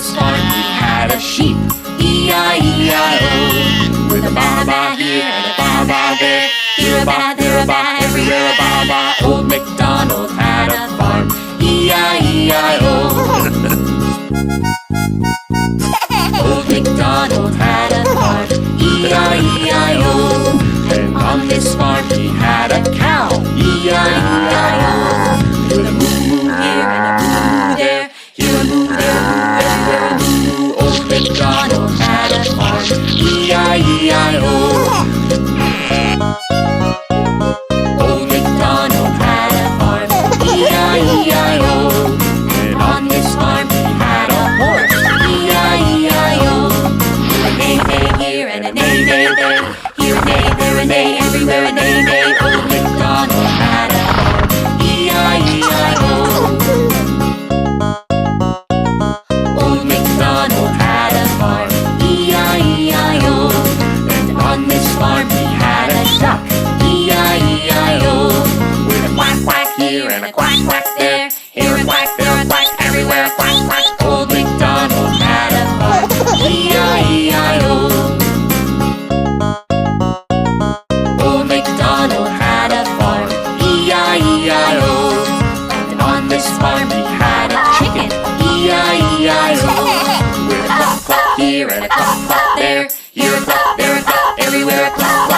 this farm he had a sheep, E-I-E-I-O. With a ba-ba here and a ba-ba there, here a ba, there a ba, everywhere a ba-ba. Old MacDonald had a farm, E-I-E-I-O. Old MacDonald had a farm, E-I-E-I-O. And on this farm he had a cow, E-I-E-I-O. With a moo-moo here and a moo-moo there, here a moo, there a moo, everywhere a moo-moo. Old MacDonald had a farm, E-I-E-I-O. Old MacDonald had a farm, E-I-E-I-O. And on this farm he had a horse, E-I-E-I-O. With a neigh-neigh here and a neigh-neigh there, here a neigh, there a neigh, everywhere a neigh-neigh. Old MacDonald had a farm, E-I-E-I-O. Old MacDonald had a farm, E-I-E-I-O. And on this farm he had a duck, E-I-E-I-O. With a quack quack here and a quack quack there, here a quack, there a quack, everywhere a quack quack. Old MacDonald had a farm, E-I-E-I-O. Old MacDonald had a farm, E-I-E-I-O. And on this farm he had a chicken, E-I-E-I-O. With a cluck cluck here and a cluck cluck there, here a cluck, there a cluck, everywhere a cluck cluck.